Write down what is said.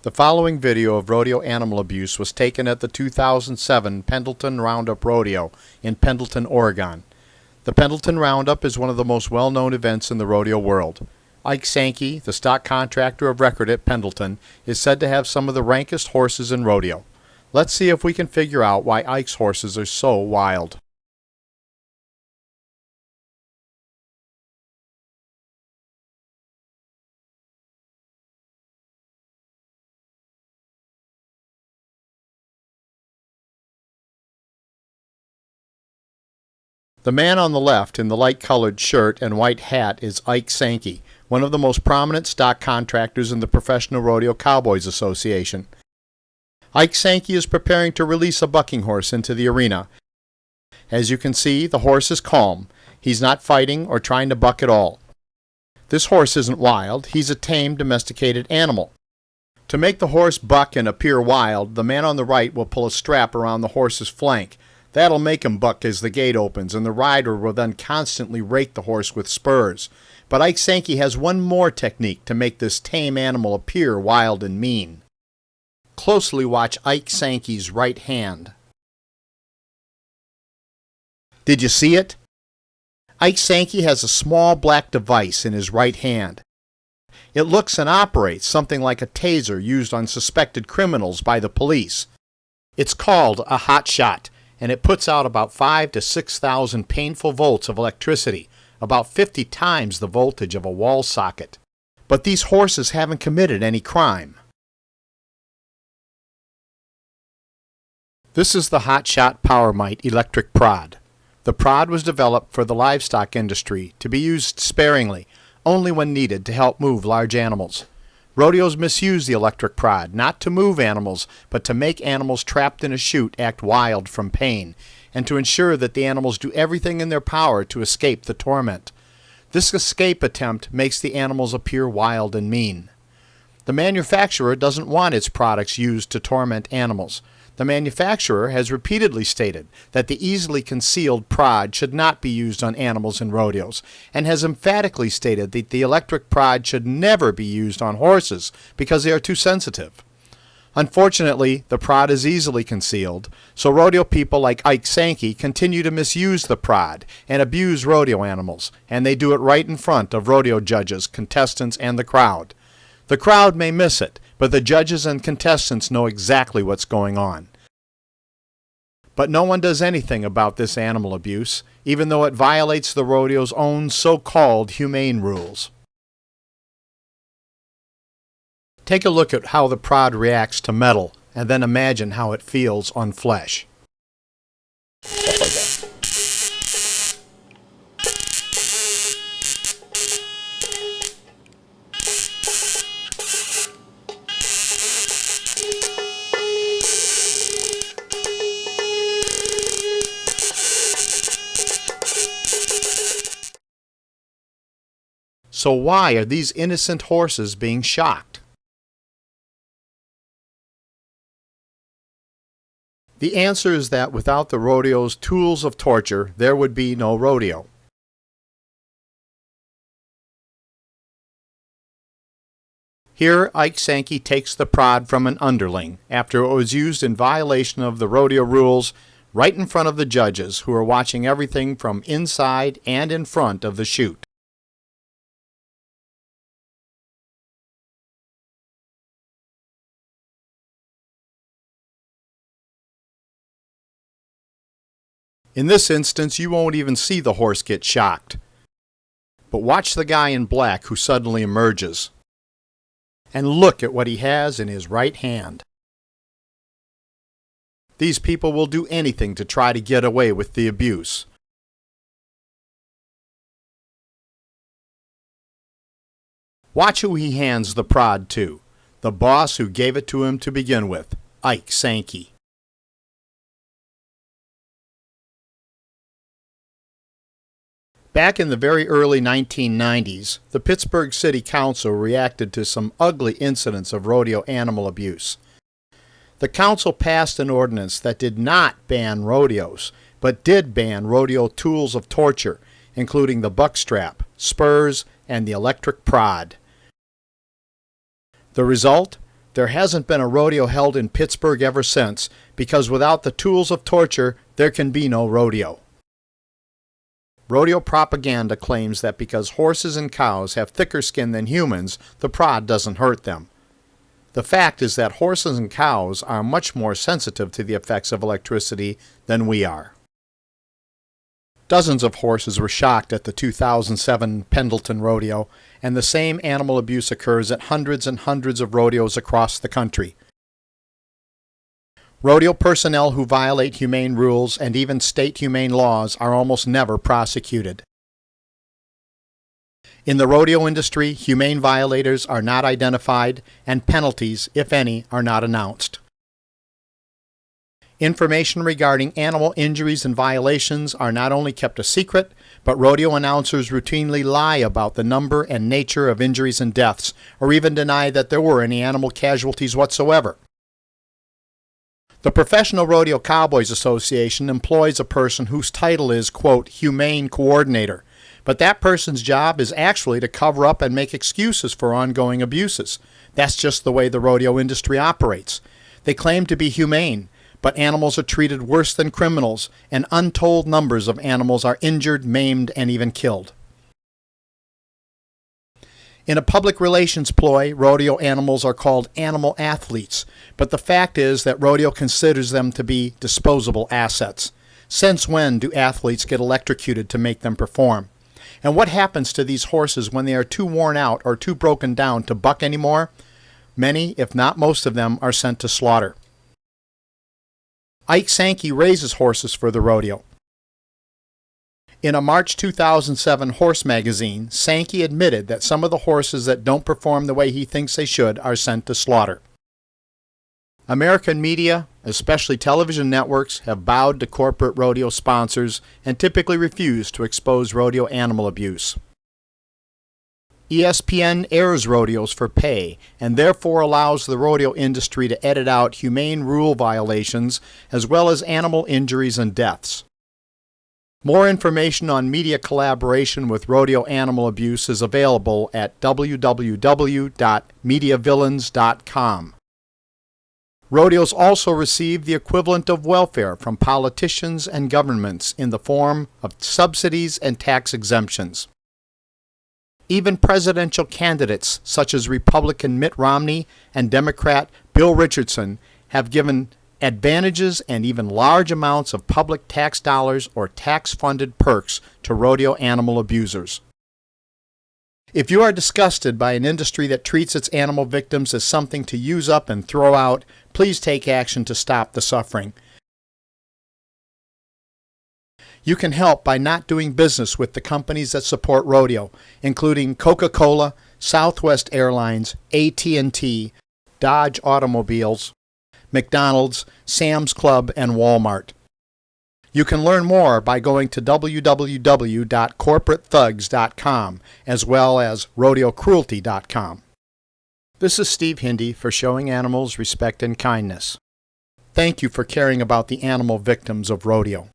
The following video of rodeo animal abuse was taken at the 2007 Pendleton Round-Up Rodeo in Pendleton, Oregon. The Pendleton Round-Up is one of the most well-known events in the rodeo world. Ike Sankey, the stock contractor of record at Pendleton, is said to have some of the rankest horses in rodeo. Let's see if we can figure out why Ike's horses are so wild. The man on the left in the light-colored shirt and white hat is Ike Sankey, one of the most prominent stock contractors in the Professional Rodeo Cowboys Association. Ike Sankey is preparing to release a bucking horse into the arena. As you can see, the horse is calm. He's not fighting or trying to buck at all. This horse isn't wild. He's a tame, domesticated animal. To make the horse buck and appear wild, the man on the right will pull a strap around the horse's flank. That'll make him buck as the gate opens, and the rider will then constantly rake the horse with spurs. But Ike Sankey has one more technique to make this tame animal appear wild and mean. Closely watch Ike Sankey's right hand. Did you see it? Ike Sankey has a small black device in his right hand. It looks and operates something like a taser used on suspected criminals by the police. It's called a hot shot, and it puts out about 5,000 to 6,000 painful volts of electricity, about 50 times the voltage of a wall socket. But these horses haven't committed any crime. This is the Hot Shot Power Mite electric prod. The prod was developed for the livestock industry to be used sparingly, only when needed to help move large animals. Rodeos misuse the electric prod, not to move animals, but to make animals trapped in a chute act wild from pain, and to ensure that the animals do everything in their power to escape the torment. This escape attempt makes the animals appear wild and mean. The manufacturer doesn't want its products used to torment animals. The manufacturer has repeatedly stated that the easily concealed prod should not be used on animals in rodeos, and has emphatically stated that the electric prod should never be used on horses because they are too sensitive. Unfortunately, the prod is easily concealed, so rodeo people like Ike Sankey continue to misuse the prod and abuse rodeo animals, and they do it right in front of rodeo judges, contestants, and the crowd. The crowd may miss it, but the judges and contestants know exactly what's going on. But no one does anything about this animal abuse, even though it violates the rodeo's own so-called humane rules. Take a look at how the prod reacts to metal, and then imagine how it feels on flesh. So why are these innocent horses being shocked? The answer is that without the rodeo's tools of torture, there would be no rodeo. Here, Ike Sankey takes the prod from an underling after it was used in violation of the rodeo rules right in front of the judges, who are watching everything from inside and in front of the chute. In this instance, you won't even see the horse get shocked. But watch the guy in black who suddenly emerges. And look at what he has in his right hand. These people will do anything to try to get away with the abuse. Watch who he hands the prod to. The boss who gave it to him to begin with, Ike Sankey. Back in the very early 1990s, the Pittsburgh City Council reacted to some ugly incidents of rodeo animal abuse. The council passed an ordinance that did not ban rodeos, but did ban rodeo tools of torture, including the buckstrap, spurs, and the electric prod. The result? There hasn't been a rodeo held in Pittsburgh ever since, because without the tools of torture, there can be no rodeo. Rodeo propaganda claims that because horses and cows have thicker skin than humans, the prod doesn't hurt them. The fact is that horses and cows are much more sensitive to the effects of electricity than we are. Dozens of horses were shocked at the 2007 Pendleton Rodeo, and the same animal abuse occurs at hundreds and hundreds of rodeos across the country. Rodeo personnel who violate humane rules and even state humane laws are almost never prosecuted. In the rodeo industry, humane violators are not identified, and penalties, if any, are not announced. Information regarding animal injuries and violations are not only kept a secret, but rodeo announcers routinely lie about the number and nature of injuries and deaths, or even deny that there were any animal casualties whatsoever. The Professional Rodeo Cowboys Association employs a person whose title is, quote, humane coordinator, but that person's job is actually to cover up and make excuses for ongoing abuses. That's just the way the rodeo industry operates. They claim to be humane, but animals are treated worse than criminals, and untold numbers of animals are injured, maimed, and even killed. In a public relations ploy, rodeo animals are called animal athletes, but the fact is that rodeo considers them to be disposable assets. Since when do athletes get electrocuted to make them perform? And what happens to these horses when they are too worn out or too broken down to buck anymore? Many, if not most of them, are sent to slaughter. Ike Sankey raises horses for the rodeo. In a March 2007 horse magazine, Sankey admitted that some of the horses that don't perform the way he thinks they should are sent to slaughter. American media, especially television networks, have bowed to corporate rodeo sponsors and typically refuse to expose rodeo animal abuse. ESPN airs rodeos for pay and therefore allows the rodeo industry to edit out humane rule violations as well as animal injuries and deaths. More information on media collaboration with rodeo animal abuse is available at www.mediavillains.com. Rodeos also receive the equivalent of welfare from politicians and governments in the form of subsidies and tax exemptions. Even presidential candidates such as Republican Mitt Romney and Democrat Bill Richardson have given advantages and even large amounts of public tax dollars or tax-funded perks to rodeo animal abusers. If you are disgusted by an industry that treats its animal victims as something to use up and throw out, please take action to stop the suffering. You can help by not doing business with the companies that support rodeo, including Coca-Cola, Southwest Airlines, AT&T, Dodge Automobiles, McDonald's, Sam's Club, and Walmart. You can learn more by going to www.corporatethugs.com as well as rodeocruelty.com. This is Steve Hindy for Showing Animals Respect and Kindness. Thank you for caring about the animal victims of rodeo.